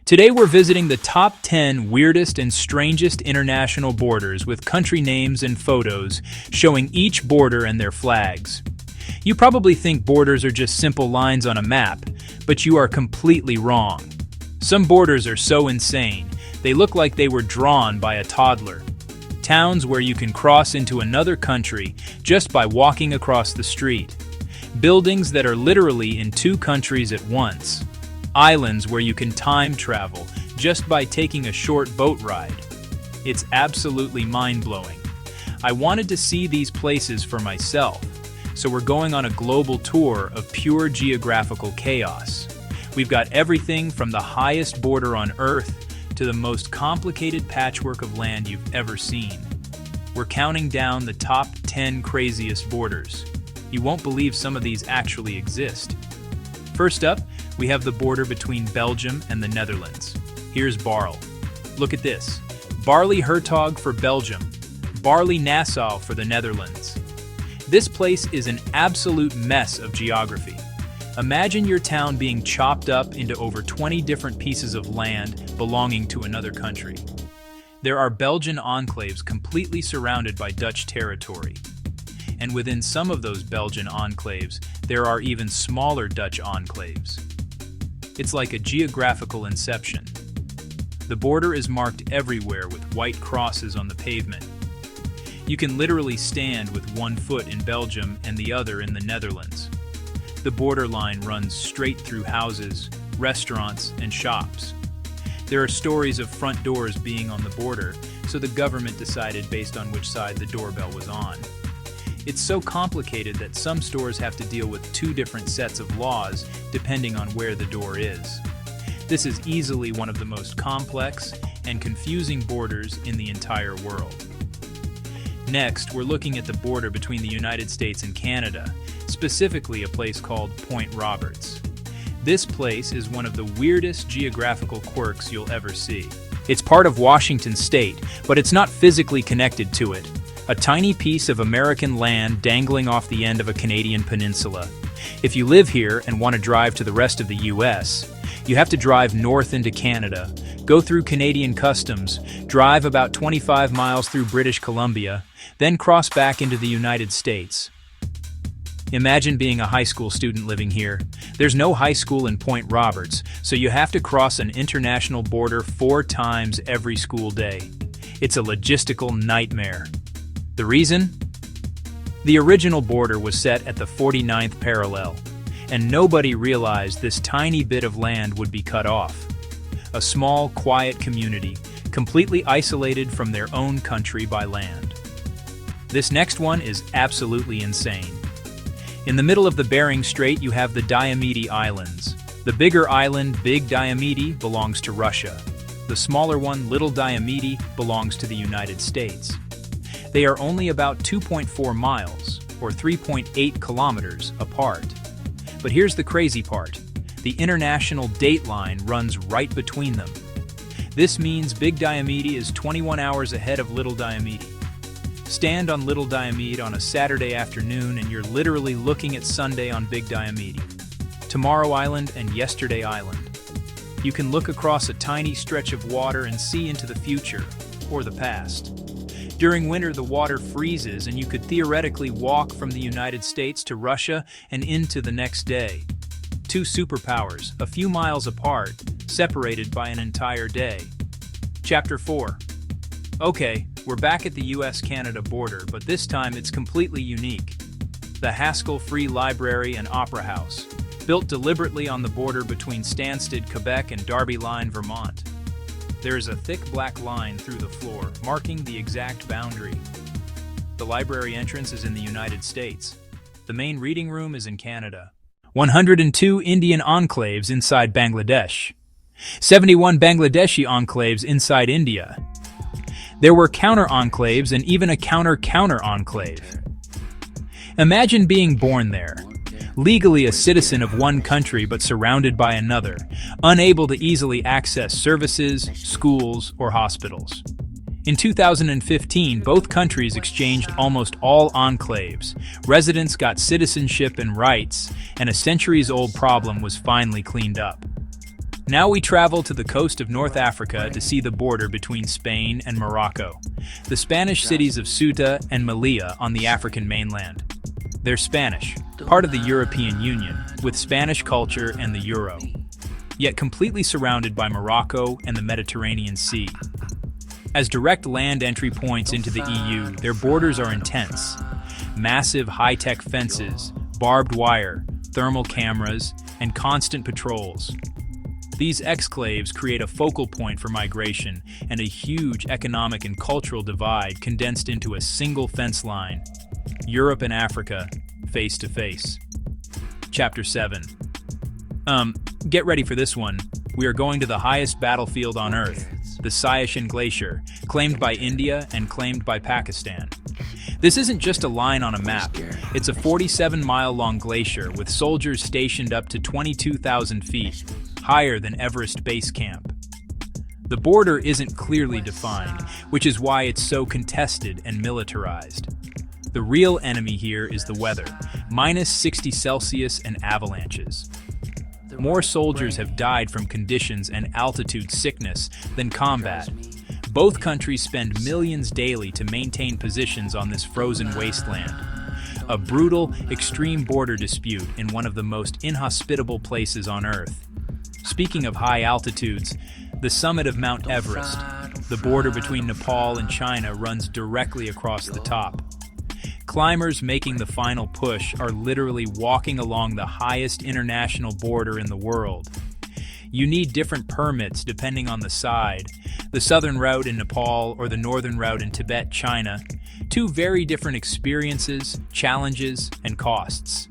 Today we're visiting the top 10 weirdest and strangest international borders with country names and photos showing each border and their flags. You probably think borders are just simple lines on a map, but you are completely wrong. Some borders are so insane, they look like they were drawn by a toddler. Towns where you can cross into another country just by walking across the street. Buildings that are literally in two countries at once. Islands where you can time travel just by taking a short boat ride. It's absolutely mind-blowing. I wanted to see these places for myself, so we're going on a global tour of pure geographical chaos. We've got everything from the highest border on Earth to the most complicated patchwork of land you've ever seen. We're counting down the top 10 craziest borders. You won't believe some of these actually exist. First up, we have the border between Belgium and the Netherlands. Here's Barle. Look at this. Baarle-Hertog for Belgium, Baarle-Nassau for the Netherlands. This place is an absolute mess of geography. Imagine your town being chopped up into over 20 different pieces of land belonging to another country. There are Belgian enclaves completely surrounded by Dutch territory. And within some of those Belgian enclaves, there are even smaller Dutch enclaves. It's like a geographical inception. The border is marked everywhere with white crosses on the pavement. You can literally stand with one foot in Belgium and the other in the Netherlands. The borderline runs straight through houses, restaurants, and shops. There are stories of front doors being on the border, so the government decided based on which side the doorbell was on. It's so complicated that some stores have to deal with two different sets of laws depending on where the door is. This is easily one of the most complex and confusing borders in the entire world. Next, we're looking at the border between the United States and Canada, specifically a place called Point Roberts. This place is one of the weirdest geographical quirks you'll ever see. It's part of Washington State, but it's not physically connected to it. A tiny piece of American land dangling off the end of a Canadian peninsula. If you live here and want to drive to the rest of the US, you have to drive north into Canada, go through Canadian customs, drive about 25 miles through British Columbia, then cross back into the United States. Imagine being a high school student living here. There's no high school in Point Roberts, so you have to cross an international border 4 times every school day. It's a logistical nightmare. The reason? The original border was set at the 49th parallel, and nobody realized this tiny bit of land would be cut off. A small, quiet community, completely isolated from their own country by land. This next one is absolutely insane. In the middle of the Bering Strait, you have the Diomede Islands. The bigger island, Big Diomede, belongs to Russia. The smaller one, Little Diomede, belongs to the United States. They are only about 2.4 miles, or 3.8 kilometers, apart. But here's the crazy part. The international date line runs right between them. This means Big Diomede is 21 hours ahead of Little Diomede. Stand on Little Diomede on a Saturday afternoon and you're literally looking at Sunday on Big Diomede. Tomorrow Island and Yesterday Island. You can look across a tiny stretch of water and see into the future, or the past. During winter, the water freezes and you could theoretically walk from the United States to Russia and into the next day. Two superpowers, a few miles apart, separated by an entire day. Chapter 4. Okay, we're back at the US-Canada border, but this time it's completely unique. The Haskell Free Library and Opera House, built deliberately on the border between Stansted, Quebec and Darby Line, Vermont. There is a thick black line through the floor, marking the exact boundary. The library entrance is in the United States. The main reading room is in Canada. 102 Indian enclaves inside Bangladesh. 71 Bangladeshi enclaves inside India. There were counter-enclaves and even a counter-counter enclave. Imagine being born there. Legally a citizen of one country but surrounded by another, unable to easily access services, schools, or hospitals. In 2015, both countries exchanged almost all enclaves. Residents got citizenship and rights, and a centuries-old problem was finally cleaned up. Now we travel to the coast of North Africa to see the border between Spain and Morocco, the Spanish cities of Ceuta and Melilla on the African mainland. They're Spanish, part of the European Union, with Spanish culture and the euro, yet completely surrounded by Morocco and the Mediterranean Sea. As direct land entry points into the EU, their borders are intense. Massive high-tech fences, barbed wire, thermal cameras, and constant patrols. These exclaves create a focal point for migration and a huge economic and cultural divide condensed into a single fence line. Europe and Africa, face to face. Chapter 7. Get ready for this one. We are going to the highest battlefield on Earth, the Siachen Glacier, claimed by India and claimed by Pakistan. This isn't just a line on a map. It's a 47-mile-long glacier with soldiers stationed up to 22,000 feet, higher than Everest Base Camp. The border isn't clearly defined, which is why it's so contested and militarized. The real enemy here is the weather, minus 60 Celsius and avalanches. More soldiers have died from conditions and altitude sickness than combat. Both countries spend millions daily to maintain positions on this frozen wasteland. A brutal, extreme border dispute in one of the most inhospitable places on Earth. Speaking of high altitudes, the summit of Mount Everest, the border between Nepal and China, runs directly across the top. Climbers making the final push are literally walking along the highest international border in the world. You need different permits depending on the side. The southern route in Nepal or the northern route in Tibet, China. Two very different experiences, challenges, and costs.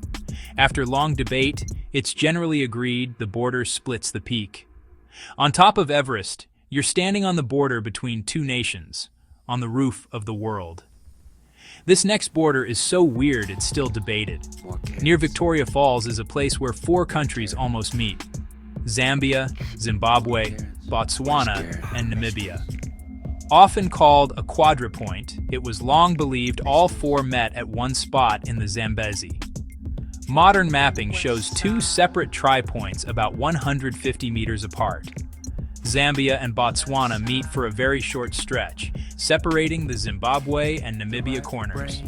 After long debate, it's generally agreed the border splits the peak. On top of Everest, you're standing on the border between two nations, on the roof of the world. This next border is so weird it's still debated. Near Victoria Falls is a place where 4 countries almost meet: Zambia, Zimbabwe, Botswana, and Namibia. Often called a quadrupoint, it was long believed all 4 met at one spot in the Zambezi. Modern mapping shows 2 separate tripoints about 150 meters apart. Zambia and Botswana meet for a very short stretch, separating the Zimbabwe and Namibia corners.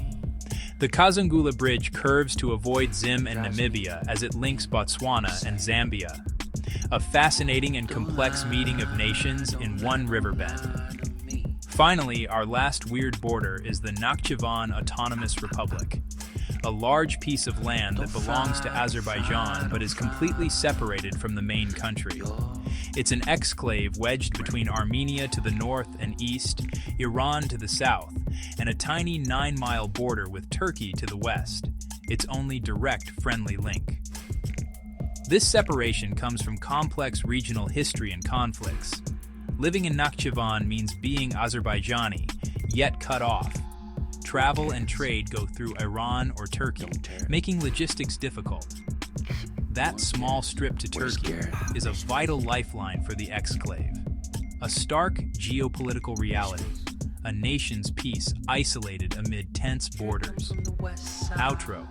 The Kazungula Bridge curves to avoid Zim and Namibia as it links Botswana and Zambia. A fascinating and complex meeting of nations in one river bend. Finally, our last weird border is the Nakhchivan Autonomous Republic, a large piece of land that belongs to Azerbaijan but is completely separated from the main country. It's an exclave wedged between Armenia to the north and east, Iran to the south, and a tiny 9-mile border with Turkey to the west, its only direct friendly link. This separation comes from complex regional history and conflicts. Living in Nakhchivan means being Azerbaijani, yet cut off. Travel and trade go through Iran or Turkey, making logistics difficult. That small strip to Turkey is a vital lifeline for the exclave. A stark geopolitical reality, a nation's peace isolated amid tense borders. Outro.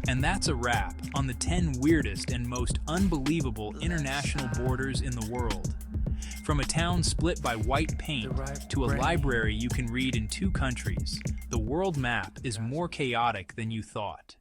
And that's a wrap on the 10 weirdest and most unbelievable international borders in the world. From a town split by white paint to a library you can read in 2 countries, the world map is more chaotic than you thought.